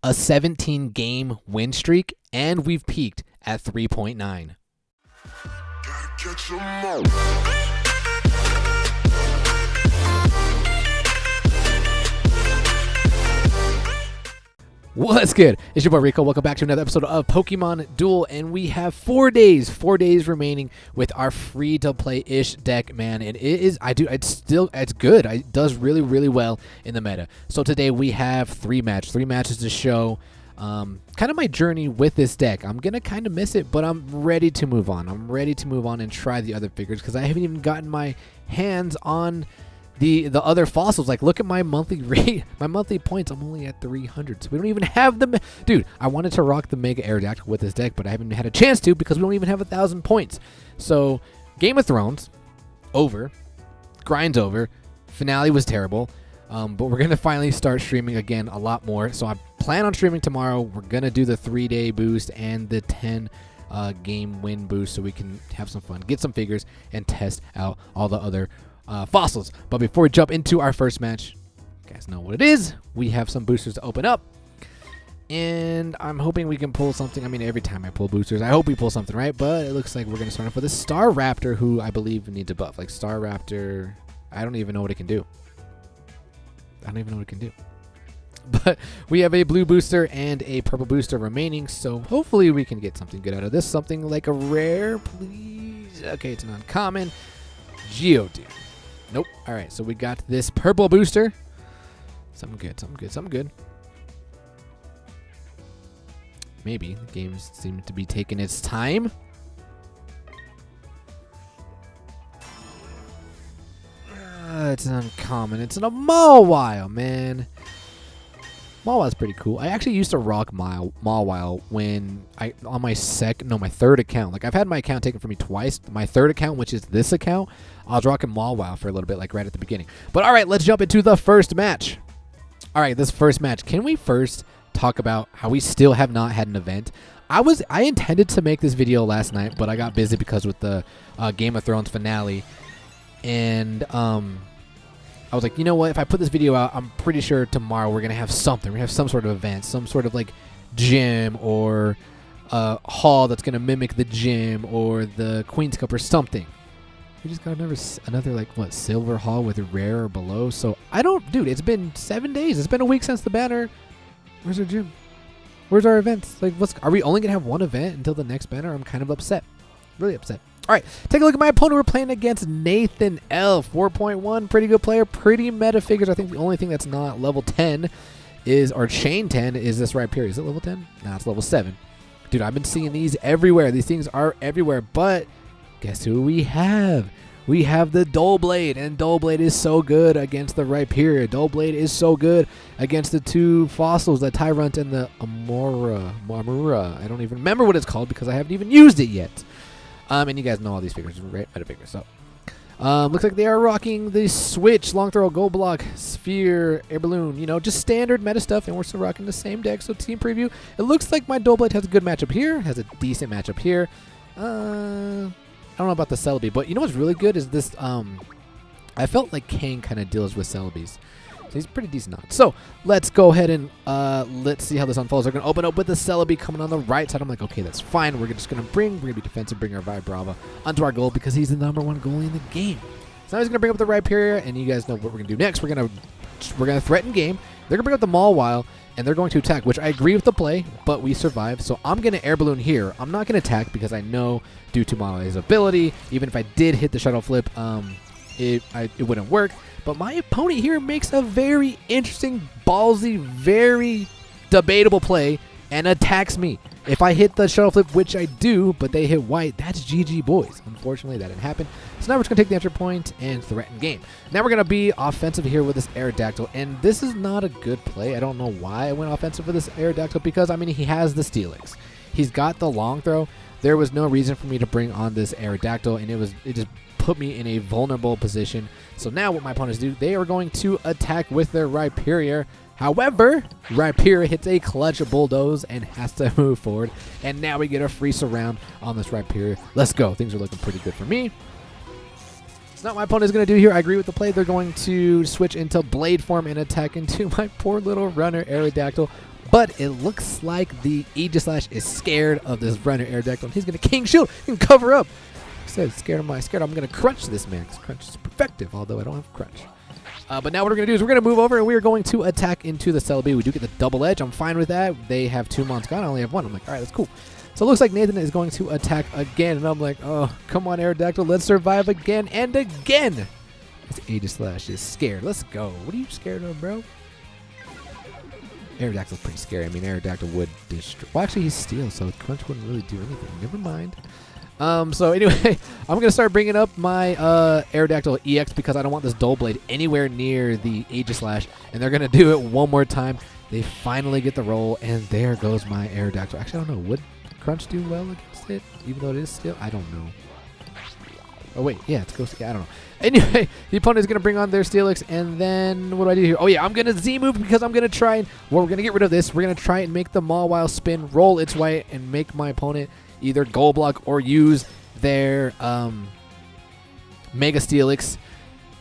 a 17 game win streak, and we've peaked at 3.9. What's good? It's your boy Rico. Welcome back to another episode of Pokemon Duel, and we have 4 days remaining with our free-to-play-ish deck, man. And it's good. It does really well in the meta. So today we have three matches to show kind of my journey with this deck. I'm gonna kind of miss it, but I'm ready to move on. I'm ready to move on and try the other figures because I haven't even gotten my hands on the other fossils. Like, look at my monthly rate, my monthly points. I'm only at 300, so we don't even have them. Dude, I wanted to rock the Mega Aerodactyl with this deck, but I haven't had a chance to because we don't even have 1,000 points. So Game of Thrones over, grind's over, finale was terrible, but we're gonna finally start streaming again a lot more. So I plan on streaming tomorrow. We're gonna do the 3-day boost and the 10 game win boost so we can have some fun, get some figures, and test out all the other fossils. But before we jump into our first match, you guys know what it is. We have some boosters to open up, and I'm hoping we can pull something. I mean, every time I pull boosters, I hope we pull something, right? But it looks like we're going to start off with a Star Raptor, who I believe needs a buff. Like, Star Raptor, I don't even know what it can do. But we have a blue booster and a purple booster remaining, so hopefully we can get something good out of this. Something like a rare, please. Okay, it's an uncommon. Geodude. Nope. All right, so we got this purple booster. Something good. Maybe the game seems to be taking its time. It's an uncommon. It's an Mawile, man. Mawile's pretty cool. I actually used to rock Mawile when on my third account. Like, I've had my account taken from me twice. My third account, which is this account, I was rocking Mawile for a little bit, like right at the beginning. But all right, let's jump into the first match. All right, this first match. Can we first talk about how we still have not had an event? I intended to make this video last night, but I got busy because with the Game of Thrones finale, and I was like, you know what? If I put this video out, I'm pretty sure tomorrow we're gonna have something. We're gonna have some sort of event, some sort of like gym or hall that's gonna mimic the gym or the Queen's Cup or something. We just got another like what, silver hall with rare or below. So dude, it's been 7 days. It's been a week since the banner. Where's our gym? Where's our events? Like, are we only gonna have one event until the next banner? I'm kind of upset, really upset. All right, take a look at my opponent. We're playing against Nathan L. 4.1, pretty good player, pretty meta figures. I think the only thing that's not level 10 or chain 10 is this right here. Is it level 10? Nah, it's level 7. Dude, I've been seeing these everywhere. These things are everywhere, but guess who we have? We have the Doublade, and Doublade is so good against the Rhyperior. Doublade is so good against the two fossils, the Tyrunt and the Amura. I don't even remember what it's called because I haven't even used it yet. And you guys know all these figures, right? Meta figures. So, looks like they are rocking the Switch, Long Throw, Gold Block, Sphere, Air Balloon. You know, just standard meta stuff, and we're still rocking the same deck. So, team preview. It looks like my Doublade has a good matchup here, has a decent matchup here. I don't know about the Celebi, but you know what's really good is this. I felt like Kane kind of deals with Celebis. So he's pretty decent on. So let's go ahead and let's see how this unfolds. We're going to open up with the Celebi coming on the right side. I'm like, okay, that's fine. We're just going to be defensive, bring our Vibrava onto our goal because he's the #1 goalie in the game. So now he's going to bring up the Rhyperior, and you guys know what we're going to do next. We're going to threaten game. They're going to bring up the Mawile, and they're going to attack, which I agree with the play, but we survived. So I'm going to Air Balloon here. I'm not going to attack because I know due to Mawile's ability, even if I did hit the shuttle flip, it wouldn't work. But my opponent here makes a very interesting, ballsy, very debatable play and attacks me. If I hit the shuttle flip, which I do, but they hit white, that's GG, boys. Unfortunately, that didn't happen. So now we're just going to take the entry point and threaten game. Now we're going to be offensive here with this Aerodactyl, and this is not a good play. I don't know why I went offensive with this Aerodactyl because, I mean, he has the Steelix. He's got the long throw. There was no reason for me to bring on this Aerodactyl, and it just put me in a vulnerable position. So now what my opponents do, they are going to attack with their Rhyperior. However, Rhyperior hits a clutch bulldoze and has to move forward. And now we get a free surround on this Rhyperior. Let's go. Things are looking pretty good for me. It's not what my opponent is going to do here. I agree with the play. They're going to switch into Blade form and attack into my poor little runner Aerodactyl. But it looks like the Aegislash is scared of this runner Aerodactyl, and he's going to King Shield and cover up. I said, scared. I'm going to crunch this man, because crunch is perfective, although I don't have crunch. But now what we're going to do is we're going to move over, and we are going to attack into the Celebi. We do get the double edge. I'm fine with that. They have 2 Mons gone. I only have 1. I'm like, all right, that's cool. So it looks like Nathan is going to attack again, and I'm like, oh, come on, Aerodactyl. Let's survive again and again. This Aegislash is scared. Let's go. What are you scared of, bro? Aerodactyl's pretty scary. I mean, Aerodactyl would destroy. Well, actually, he's steel, so Crunch wouldn't really do anything. Never mind. So anyway, I'm going to start bringing up my Aerodactyl EX because I don't want this Dull Blade anywhere near the Aegislash, and they're going to do it one more time. They finally get the roll, and there goes my Aerodactyl. Actually, I don't know. Would Crunch do well against it, even though it is steel? I don't know. Oh, wait. Yeah, it's Ghost. Yeah, I don't know. Anyway, the opponent is going to bring on their Steelix, and then what do I do here? Oh, yeah, I'm going to Z-move because I'm going to try and... Well, we're going to get rid of this. We're going to try and make the Mawile spin, roll its way, and make my opponent either Gold Block or use their Mega Steelix.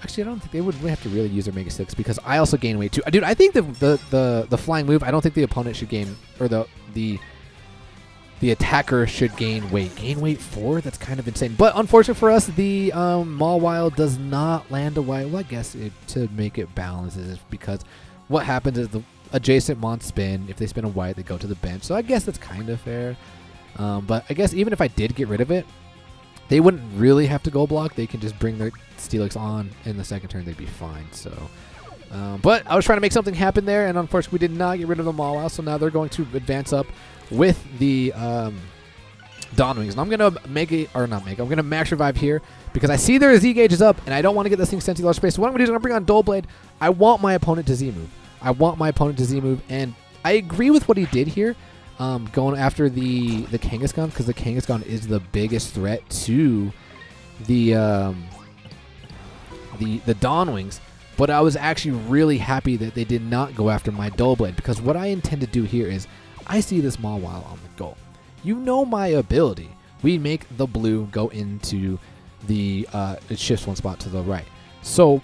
Actually, I don't think they would have to really use their Mega Steelix because I also gain weight too. Dude, I think the flying move, I don't think the opponent should gain... Or the attacker should gain weight. Gain weight 4? That's kind of insane. But unfortunate for us, the Mawile does not land a white. Well, I guess to make it balance is because what happens is the adjacent Mon spin. If they spin a white, they go to the bench. So I guess that's kind of fair. But I guess even if I did get rid of it, they wouldn't really have to go block. They can just bring their Steelix on in the second turn. They'd be fine. So, but I was trying to make something happen there, and unfortunately we did not get rid of the Mawile. So now they're going to advance up with the Dawnwings. And I'm going to make it, or not make it, I'm going to max revive here because I see their Z gauge is up, and I don't want to get this thing sent to large space. So what I'm going to do is I'm going to bring on Dull Blade. I want my opponent to Z-move. And I agree with what he did here. Going after the Kangaskhan because the Kangaskhan is the biggest threat to the Dawnwings. But I was actually really happy that they did not go after my Dull Blade because what I intend to do here is I see this Mawile on the goal. You know my ability. We make the blue go into the it shifts 1 spot to the right. So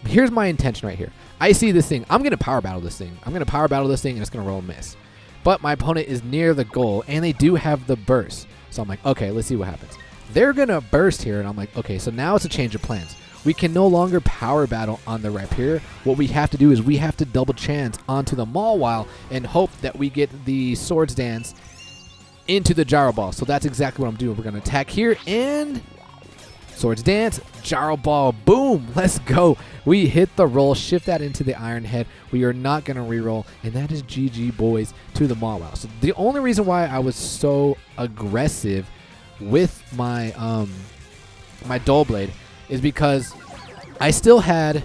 here's my intention right here. I see this thing. I'm gonna power battle this thing. And it's gonna roll and miss. But my opponent is near the goal, and they do have the burst. So I'm like, okay, let's see what happens. They're going to burst here, and I'm like, okay, so now it's a change of plans. We can no longer power battle on the Rhyperior. What we have to do is we have to double chance onto the Mawile and hope that we get the Swords Dance into the Gyro Ball. So that's exactly what I'm doing. We're going to attack here, and Swords Dance, Gyro Ball, boom, let's go. We hit the roll, shift that into the Iron Head. We are not going to reroll, and that is GG, boys, to the Mawile. So the only reason why I was so aggressive with my my Dull Blade is because I still had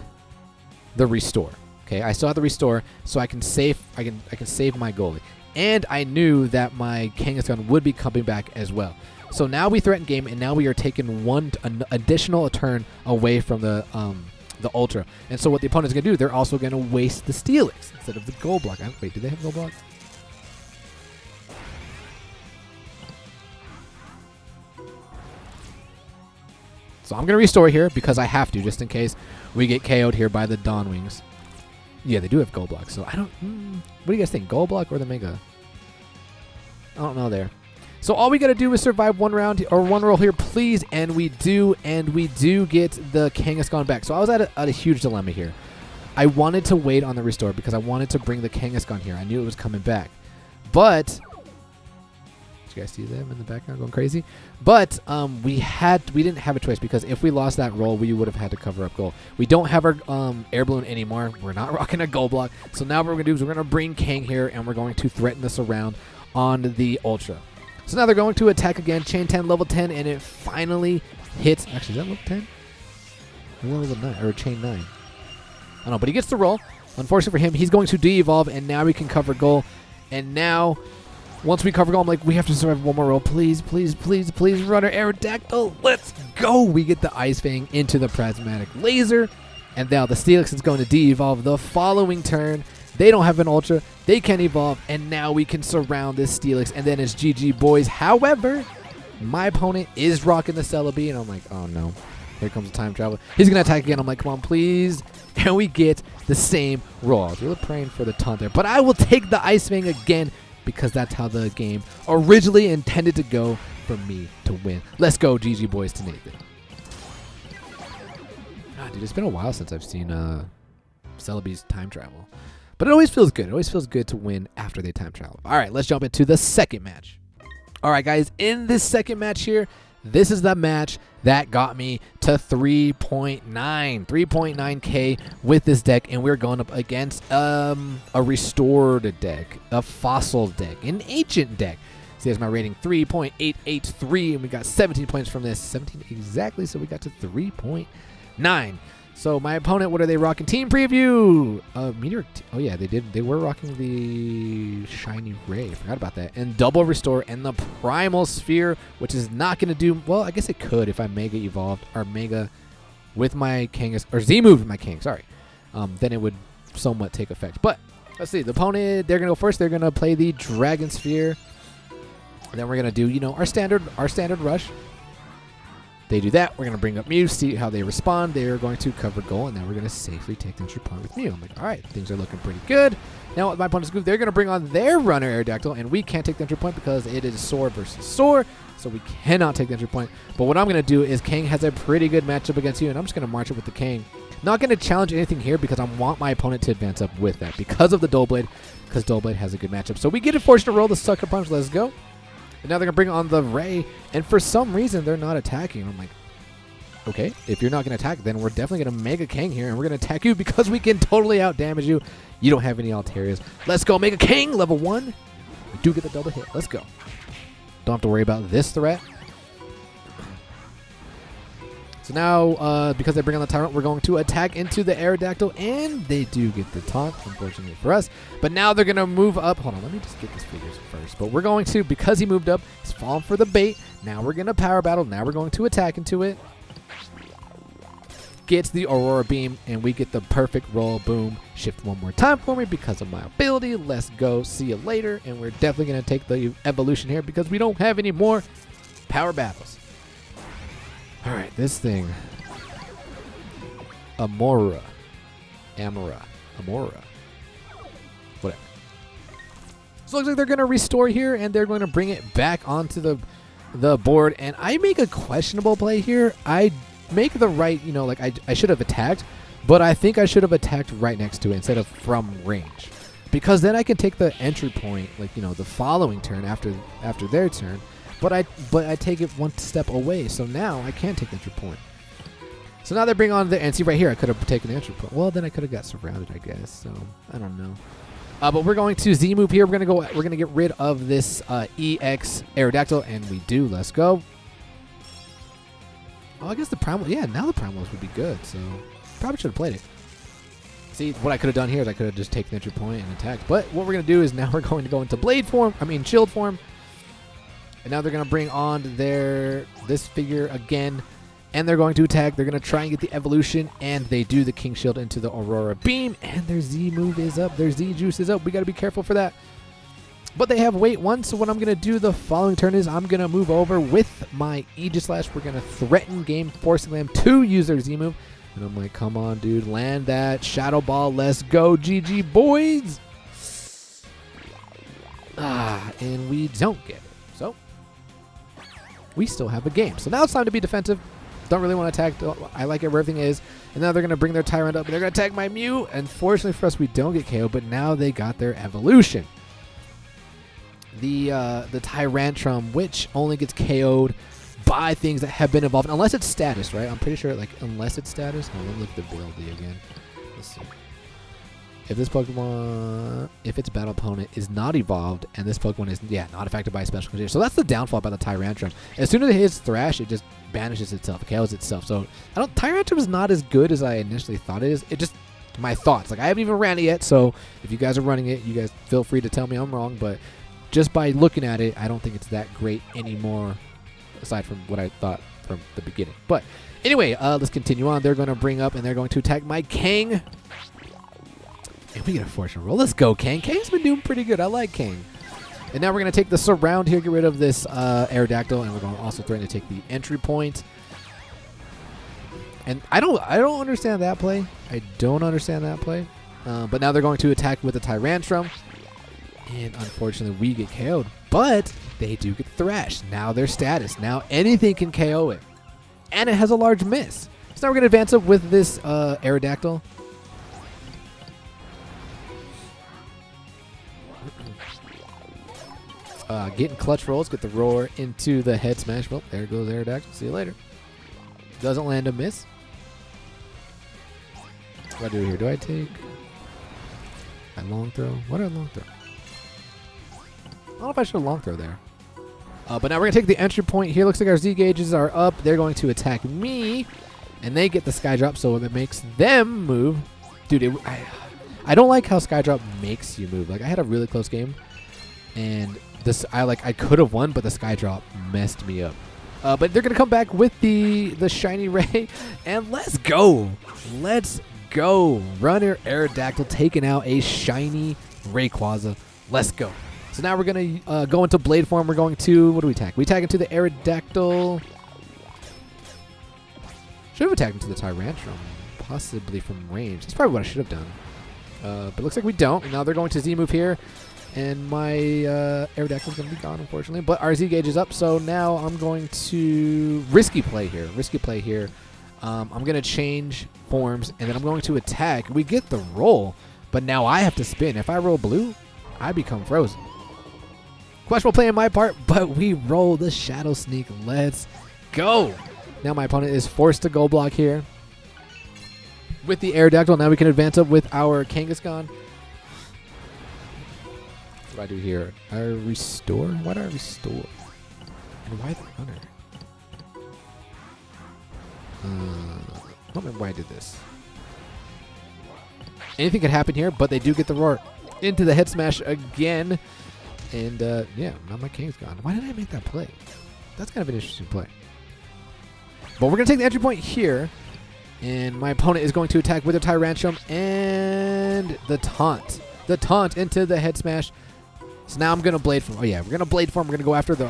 the Restore. Okay, I still have the Restore, so I can save my goalie. And I knew that my Kangaskhan would be coming back as well. So now we threaten game, and now we are taking an additional turn away from the Ultra. And so what the opponent's going to do, they're also going to waste the Steelix instead of the Gold Block. Wait, do they have Gold Block? So I'm going to restore here because I have to, just in case we get KO'd here by the Dawnwings. Yeah, they do have Gold Block, so I don't... what do you guys think, Gold Block or the Mega? I don't know there. So all we got to do is survive one round or one roll here, please, and we do get the Kangaskhan back. So I was at a huge dilemma here. I wanted to wait on the restore because I wanted to bring the Kangaskhan here. I knew it was coming back. But did you guys see them in the background going crazy? But we didn't have a choice because if we lost that roll, we would have had to cover up goal. We don't have our air balloon anymore. We're not rocking a Gold Block. So now what we're going to do is we're going to bring Kang here, and we're going to threaten this around on the Ultra. So now they're going to attack again, chain 10, level 10, and it finally hits. Actually, is that level 10? Or level 9, or chain 9? I don't know, but he gets the roll. Unfortunately for him, he's going to de-evolve, and now we can cover goal. And now, once we cover goal, I'm like, we have to survive one more roll. Please, please, please, please, runner Aerodactyl. Let's go. We get the Ice Fang into the Prismatic Laser. And now the Steelix is going to de-evolve the following turn. They don't have an Ultra. They can evolve. And now we can surround this Steelix. And then it's GG, boys. However, my opponent is rocking the Celebi. And I'm like, oh, no. Here comes the time travel. He's going to attack again. I'm like, come on, please. And we get the same roll. I was really praying for the taunt there. But I will take the Ice Fang again because that's how the game originally intended to go for me to win. Let's go, GG boys to Nathan. God, dude, it's been a while since I've seen Celebi's time travel. But it always feels good. It always feels good to win after they time travel. All right, let's jump into the second match. All right, guys, in this second match here, this is the match that got me to 3.9K with this deck, and we're going up against a restored deck, a fossil deck, an ancient deck. See, that's my rating 3.883, and we got 17 points from this. 17 exactly, so we got to 3.9. So my opponent, what are they rocking? Team preview. Meteor. Oh yeah, they did. They were rocking the shiny ray. I forgot about that. And double restore and the primal sphere, which is not going to do well. I guess it could if I mega evolved or mega with my Kangas or Z moved with my King. Sorry, then it would somewhat take effect. But let's see. The opponent, they're going to go first. They're going to play the dragon sphere. And then we're going to do our standard rush. They do that. We're going to bring up Mew, see how they respond. They are going to cover goal, and then we're going to safely take the entry point with Mew. I'm like, all right, things are looking pretty good. Now, with my opponent's group, they're going to bring on their runner Aerodactyl, and we can't take the entry point because it is Soar versus Soar, so we cannot take the entry point. But what I'm going to do is Kang has a pretty good matchup against you, and I'm just going to march it with the Kang. Not going to challenge anything here because I want my opponent to advance up with that because of the Doublade, because Doublade has a good matchup. So we get a fortune to roll the Sucker Punch. Let's go. And now they're going to bring on the Ray, and for some reason, they're not attacking. I'm like, okay, if you're not going to attack, then we're definitely going to Mega Kang here, and we're going to attack you because we can totally out-damage you. You don't have any Altarias. Let's go, Mega Kang, level 1. We do get the double hit. Let's go. Don't have to worry about this threat. So now, because they bring on the Tyrant, we're going to attack into the Aerodactyl, and they do get the taunt, unfortunately for us. But now they're going to move up. Hold on, let me just get these figures first. But we're going to, because he moved up, he's falling for the bait. Now we're going to Power Battle. Now we're going to attack into it. Gets the Aurora Beam, and we get the perfect roll. Boom. Shift one more time for me because of my ability. Let's go. See you later. And we're definitely going to take the evolution here because we don't have any more Power Battles. All right, this thing. Amora. Whatever. So it looks like they're going to restore here, and they're going to bring it back onto the board. And I make a questionable play here. I make the right, like I should have attacked, but I think I should have attacked right next to it instead of from range. Because then I can take the entry point, the following turn after their turn. But I take it one step away, so now I can't take the entry point. So now they bring on and see right here, I could have taken the entry point. Well, then I could have got surrounded, I guess. So I don't know. But we're going to Z move here. We're gonna get rid of this EX Aerodactyl, and we do. Let's go. Oh, I guess the Primal. Yeah, now the Primals would be good. So probably should have played it. See, what I could have done here is I could have just taken the entry point and attacked. But what we're gonna do is now we're going to go into Blade form. Shield form. And now they're going to bring on this figure again, and they're going to attack. They're going to try and get the evolution, and they do the King Shield into the Aurora Beam, and their Z move is up. Their Z juice is up. We got to be careful for that. But they have Wait 1, so what I'm going to do the following turn is I'm going to move over with my Aegis Slash. We're going to threaten game, forcing them to use their Z move. And I'm like, come on, dude. Land that Shadow Ball. Let's go, GG, boys. And we don't get it. So we still have a game. So now it's time to be defensive. Don't really want to attack. I like it where everything is. And now they're going to bring their Tyrant up. And they're going to attack my Mew. Unfortunately for us, we don't get KO. But now they got their evolution. The Tyrantrum, which only gets KO'd by things that have been evolved. Unless it's status, right? I'm pretty sure, unless it's status. Let me look at the ability again. Let's see. If this Pokemon, if its battle opponent is not evolved, and this Pokemon is, not affected by special condition. So that's the downfall about the Tyrantrum. As soon as it hits Thrash, it just banishes itself, it KOs itself. So Tyrantrum is not as good as I initially thought it is. It just, my thoughts. I haven't even ran it yet, so if you guys are running it, you guys feel free to tell me I'm wrong. But just by looking at it, I don't think it's that great anymore, aside from what I thought from the beginning. But anyway, let's continue on. They're going to bring up, and they're going to attack my Kang. And we get a fortune roll. Let's go, Kang. Kang's been doing pretty good. I like Kang. And now we're going to take the surround here, get rid of this Aerodactyl, and we're going to also threaten to take the entry point. And I don't understand that play. I don't understand that play. But now they're going to attack with a Tyrantrum. And unfortunately, we get KO'd. But they do get thrashed. Now their status. Now anything can KO it. And it has a large miss. So now we're going to advance up with this Aerodactyl. Getting clutch rolls. Get the roar into the head smash. Well, there goes Aerodactyl. See you later. Doesn't land a miss. What do I do here? Do I take a long throw? What a long throw. I don't know if I should have long throw there. But now we're going to take the entry point here. Looks like our Z gauges are up. They're going to attack me. And they get the Sky Drop, so it makes them move. Dude, I don't like how Sky Drop makes you move. Like, I had a really close game. And this I could have won, but the Sky Drop messed me up. But they're going to come back with the shiny ray. And let's go. Let's go. Runner Aerodactyl taking out a shiny Rayquaza. Let's go. So now we're going to go into Blade form. We're going to, what do we attack? We attack into the Aerodactyl. Should have attacked into the Tyrantrum, possibly from range. That's probably what I should have done. But it looks like we don't. And now they're going to Z-move here. And my Aerodactyl is going to be gone, unfortunately. But our Z-gauge is up, so now I'm going to risky play here. I'm going to change forms, and then I'm going to attack. We get the roll, but now I have to spin. If I roll blue, I become frozen. Questionable play on my part, but we roll the Shadow Sneak. Let's go. Now my opponent is forced to go block here. With the Aerodactyl, now we can advance up with our Kangaskhan. What do I do here? I restore? Why do I restore? And why the runner? I don't remember why I did this. Anything could happen here, but they do get the roar into the head smash again. And yeah, now my Kangaskhan. Why did I make that play? That's kind of an interesting play. But we're going to take the entry point here. And my opponent is going to attack with a Tyrantrum and the taunt. The taunt into the head smash. So now I'm going to Blade Form. Oh, yeah. We're going to Blade Form. We're going to go after the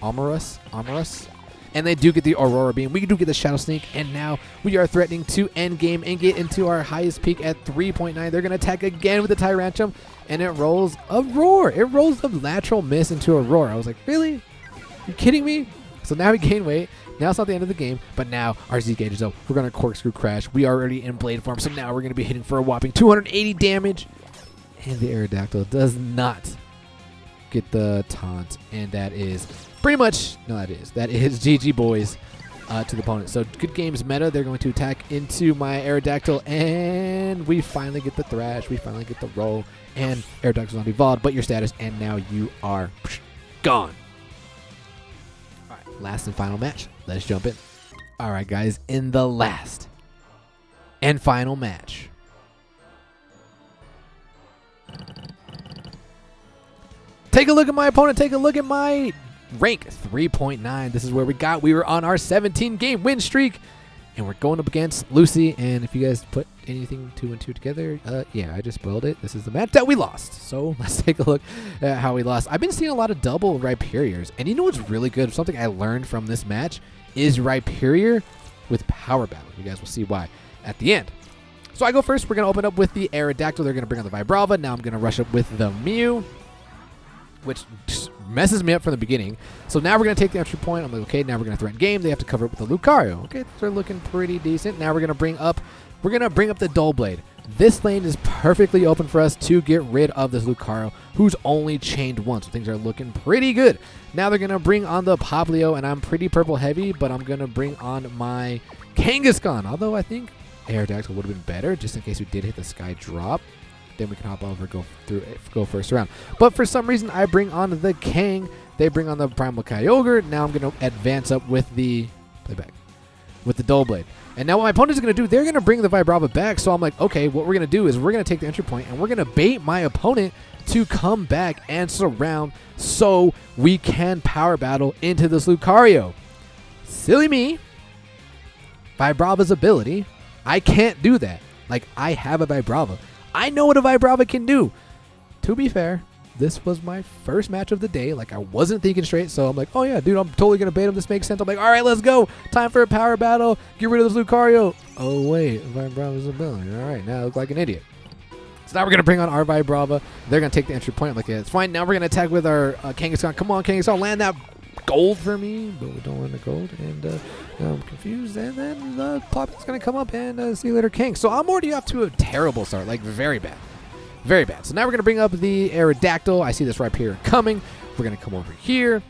Amorous. And they do get the Aurora Beam. We do get the Shadow Sneak. And now we are threatening to end game and get into our highest peak at 3.9. They're going to attack again with the Tyrantrum. And it rolls a Roar. It rolls the lateral miss into a Roar. I was like, really? Are you kidding me? So now we gain weight. Now it's not the end of the game, but now our Z gauge is up. We're going to Corkscrew Crash. We are already in Blade form, so now we're going to be hitting for a whopping 280 damage. And the Aerodactyl does not get the taunt. And that is pretty much, no, that is GG boys to the opponent. So good games meta. They're going to attack into my Aerodactyl, and we finally get the Thrash. We finally get the roll, and Aerodactyl's not evolved, but your status, and now you are gone. Last and final match. Let's jump in. All right, guys. In the last and final match, take a look at my opponent. Take a look at my rank. 3.9. This is where we were on our 17-game win streak. And we're going up against Lucy. And if you guys put anything 2 and 2 together, yeah, I just spoiled it. This is the match that we lost. So let's take a look at how we lost. I've been seeing a lot of double Rhyperiors. And you know what's really good? Something I learned from this match is Rhyperior with Power Battle. You guys will see why at the end. So I go first. We're going to open up with the Aerodactyl. They're going to bring on the Vibrava. Now I'm going to rush up with the Mew, which just messes me up from the beginning. So now we're going to take the entry point. I'm like, okay, now we're going to threaten game. They have to cover it with the Lucario. Okay, they're looking pretty decent. Now we're going to bring up the Dull Blade. This lane is perfectly open for us to get rid of this Lucario, who's only chained once. So things are looking pretty good. Now they're going to bring on the Poplio, and I'm pretty purple heavy, but I'm going to bring on my Kangaskhan. Although I think Aerodactyl would have been better, just in case we did hit the Sky Drop. Then we can hop over, go first round. But for some reason, I bring on the Kang. They bring on the Primal Kyogre. Now I'm going to advance up with the Dull Blade. And now what my opponent's going to do, they're going to bring the Vibrava back. So I'm like, okay, what we're going to do is we're going to take the entry point and we're going to bait my opponent to come back and surround so we can power battle into this Lucario. Silly me. Vibrava's ability. I can't do that. Like, I have a Vibrava. I know what a Vibrava can do. To be fair, this was my first match of the day. Like, I wasn't thinking straight, so I'm like, oh yeah, dude, I'm totally gonna bait him. This makes sense. I'm like, all right, let's go. Time for a power battle. Get rid of this Lucario. Oh wait, Vibrava's ability. All right, now I look like an idiot. So now we're gonna bring on our Vibrava. They're gonna take the entry point. I'm like, yeah, it's fine. Now we're gonna attack with our Kangaskhan. Come on, Kangaskhan, land that gold for me, but we don't want the gold, and now I'm confused, and then the Poppy's gonna come up and see you later, King. So I'm already off to a terrible start, like very bad. Very bad. So now we're going to bring up the Aerodactyl. I see this Rhyperior coming. We're going to come over here.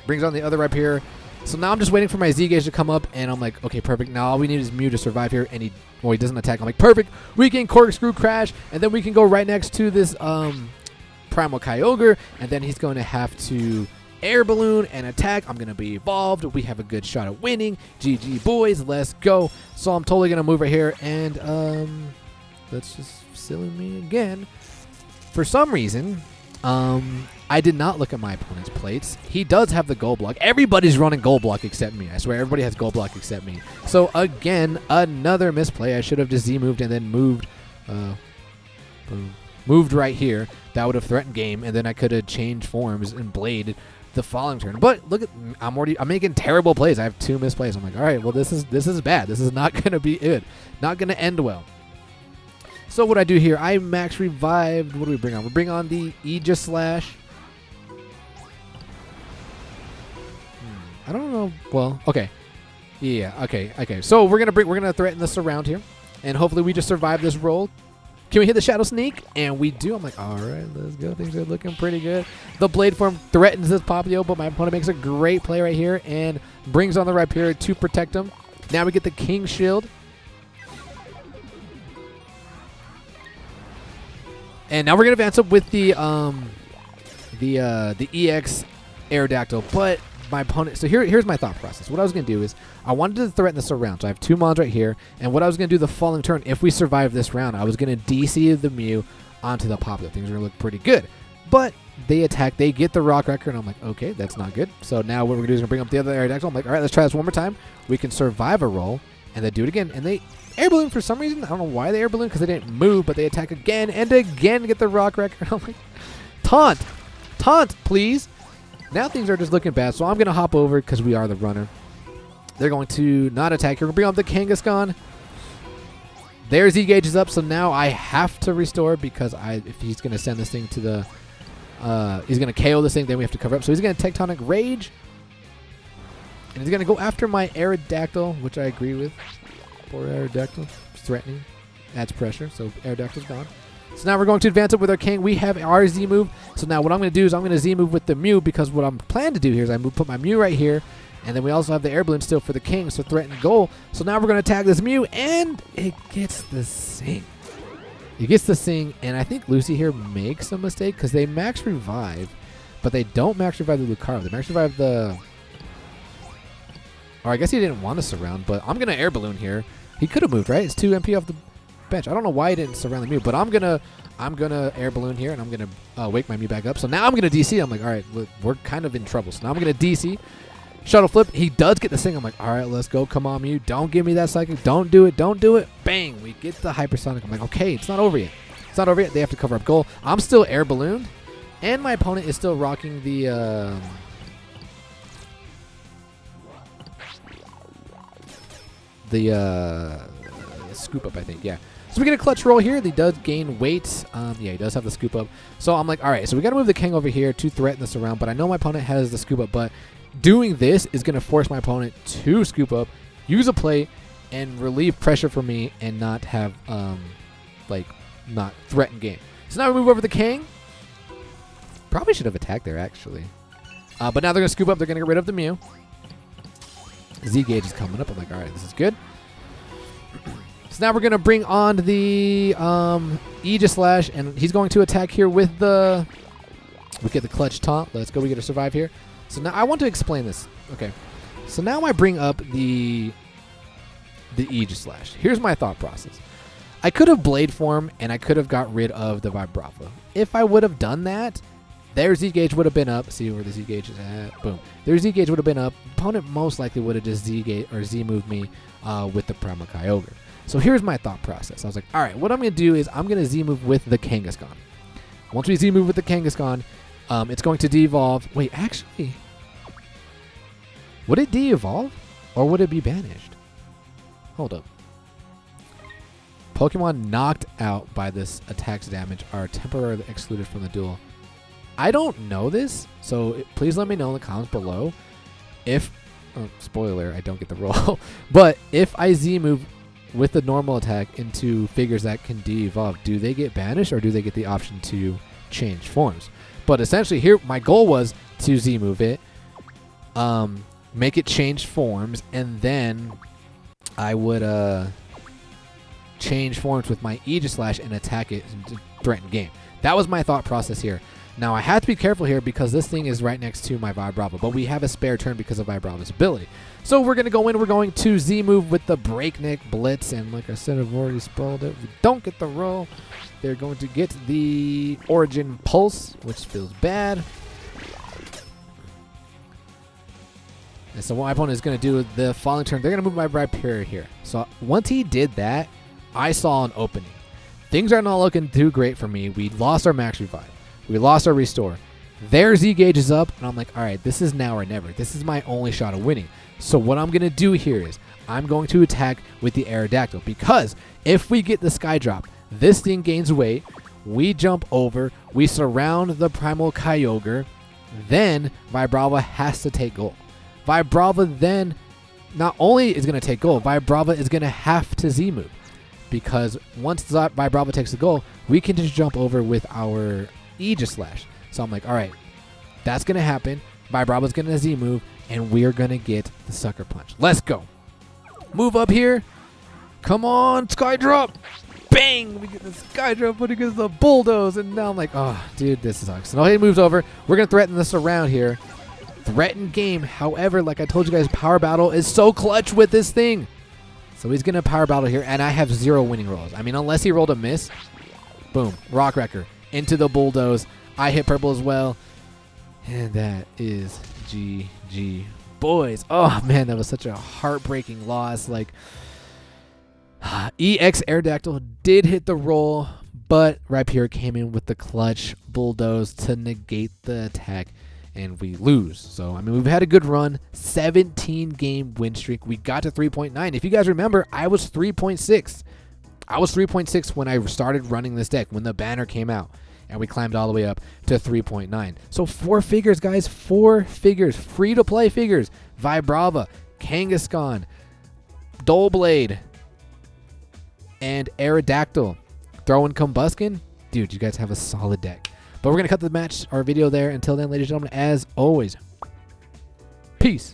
Brings on the other Rhyperior. So now I'm just waiting for my Z-Gauge to come up, and I'm like, okay, perfect. Now all we need is Mew to survive here, and he doesn't attack. I'm like, perfect. We can Corkscrew Crash, and then we can go right next to this Primal Kyogre, and then he's going to have to Air Balloon and attack. I'm going to be evolved. We have a good shot at winning. GG, boys. Let's go. So I'm totally going to move right here, and that's just silly me again. For some reason, I did not look at my opponent's plates. He does have the Gold Block. Everybody's running Gold Block except me. I swear, everybody has Gold Block except me. So again, another misplay. I should have just Z-moved and then moved, boom, moved right here. That would have threatened game, and then I could have changed forms and bladed the following turn. But look at, I'm making terrible plays. I have 2 misplays. I'm like, all right, well this is bad. This is not gonna be it. Not gonna end well. So what I do here, I max revived. What do we bring on? We bring on the Aegislash. I don't know. Well, okay. Yeah, okay. So we're gonna threaten this around here, and hopefully we just survive this roll. Can we hit the Shadow Sneak? And we do. I'm like, all right, let's go. Things are looking pretty good. The Blade Form threatens this Popplio, but my opponent makes a great play right here and brings on the Rhyperior to protect him. Now we get the King Shield. And now we're gonna advance up with the EX Aerodactyl, but my opponent. So here's my thought process. What I was gonna do is I wanted to threaten this around. So I have 2 mons right here, and what I was gonna do the following turn, if we survive this round, I was gonna DC the Mew onto the Popplio. Things are gonna look pretty good, but they attack. They get the Rock Wrecker, and I'm like, okay, that's not good. So now what we're gonna do is bring up the other Aerodactyl. I'm like, all right, let's try this one more time. We can survive a roll, and then do it again, and they Air Balloon for some reason. I don't know why they Air Balloon, because they didn't move, but they attack again and again, get the Rock Wrecker. I'm like, taunt, please. Now things are just looking bad, so I'm going to hop over because we are the runner. They're going to not attack here. We're going to bring up the Kangaskhan. Their Z-Gauge is up, so now I have to restore because if he's going to send this thing to the... he's going to KO this thing, then we have to cover up. So he's going to Tectonic Rage. And he's going to go after my Aerodactyl, which I agree with. Poor Aerodactyl. It's threatening. Adds pressure, so Aerodactyl's gone. So now we're going to advance up with our King. We have our Z-move. So now what I'm going to do is I'm going to Z-move with the Mew, because what I'm planning to do here is put my Mew right here. And then we also have the Air Balloon still for the King, so threaten goal. So now we're going to attack this Mew, and it gets the Sing. It gets the Sing, and I think Lucy here makes a mistake because they max revive, but they don't max revive the Lucario. They max revive the... Or I guess he didn't want to surround, but I'm going to Air Balloon here. He could have moved, right? It's 2 MP off the bench. I don't know why he didn't surround the Mew, but I'm gonna Air Balloon here, and I'm gonna wake my Mew back up. So now I'm gonna DC. I'm like, all right, we're kind of in trouble. So now I'm gonna DC, Shuttle Flip. He does get the Sing. I'm like, all right, let's go. Come on, Mew. Don't give me that Psychic. Don't do it. Don't do it. Bang. We get the Hypersonic. I'm like, okay, it's not over yet. It's not over yet. They have to cover up goal. I'm still Air Ballooned, and my opponent is still rocking the scoop up, I think. Yeah. So we get a clutch roll here. He does gain weight. Yeah, he does have the scoop up. So I'm like, all right, so we got to move the King over here to threaten this around, but I know my opponent has the scoop up, but doing this is going to force my opponent to scoop up, use a plate, and relieve pressure for me and not have, not threaten game. So now we move over the King. Probably should have attacked there, actually. But now they're going to scoop up. They're going to get rid of the Mew. Z-Gauge is coming up. I'm like, all right, this is good. So now we're going to bring on the Aegislash, and he's going to attack here with the... We get the clutch taunt. Let's go. We get to survive here. So now I want to explain this. Okay. So now I bring up the Aegislash. Here's my thought process. I could have Blade Form, and I could have got rid of the Vibrava. If I would have done that, their Z-Gauge would have been up. See where the Z-Gauge is at? Boom. Their Z-Gauge would have been up. Opponent most likely would have just Z-Gauge or Z-moved me with the Primal Kyogre. So here's my thought process. I was like, all right, what I'm going to do is I'm going to Z-move with the Kangaskhan. Once we Z-move with the Kangaskhan, it's going to de-evolve. Wait, actually, would it de-evolve or would it be banished? Hold up. Pokemon knocked out by this attack's damage are temporarily excluded from the duel. I don't know this, so please let me know in the comments below if, spoiler, I don't get the roll, but if I Z-move with the normal attack into figures that can de-evolve, do they get banished or do they get the option to change forms? But essentially here, my goal was to Z-move it, make it change forms, and then I would change forms with my Aegislash and attack it and threaten game. That was my thought process here. Now I have to be careful here because this thing is right next to my Vibrava, but we have a spare turn because of Vibrava's ability. So we're going to go in, we're going to Z-move with the Breakneck Blitz, and like I said, I've already spoiled it. We don't get the roll. They're going to get the Origin Pulse, which feels bad. And so what my opponent is going to do with the following turn, they're going to move my Rhyperior here. So once he did that, I saw an opening. Things are not looking too great for me. We lost our Max Revive. We lost our Restore. Their Z-Gauge is up, and I'm like, all right, this is now or never. This is my only shot of winning. So what I'm going to do here is I'm going to attack with the Aerodactyl, because if we get the Sky Drop, this thing gains weight, we jump over, we surround the Primal Kyogre, then Vibrava has to take goal. Vibrava then not only is going to take goal, Vibrava is going to have to Z-move, because once Vibrava takes the goal, we can just jump over with our Aegislash. So I'm like, all right, that's going to happen. Vibrava's going to Z-move, and we're going to get the Sucker Punch. Let's go. Move up here. Come on, Sky Drop. Bang! We get the Sky Drop, but it gets the Bulldoze, and now I'm like, oh, dude, this sucks. So now he moves over. We're going to threaten the Surround here. Threaten game. However, like I told you guys, Power Battle is so clutch with this thing. So he's going to Power Battle here, and I have 0 winning rolls. I mean, unless he rolled a miss. Boom. Rock Wrecker. Into the Bulldoze. I hit purple as well. And that is GG. Boys. Oh, man, that was such a heartbreaking loss. Like, EX Aerodactyl did hit the roll, but Rhyperior came in with the clutch Bulldoze to negate the attack, and we lose. So, I mean, we've had a good run. 17-game win streak. We got to 3.9. If you guys remember, I was 3.6. I was 3.6 when I started running this deck, when the banner came out, and we climbed all the way up to 3.9. So 4 figures, guys. 4 figures. Free-to-play figures. Vibrava, Kangaskhan, Doublade, and Aerodactyl. Throw in Combuskin. Dude, you guys have a solid deck. But we're going to cut the match, our video there. Until then, ladies and gentlemen, as always, peace.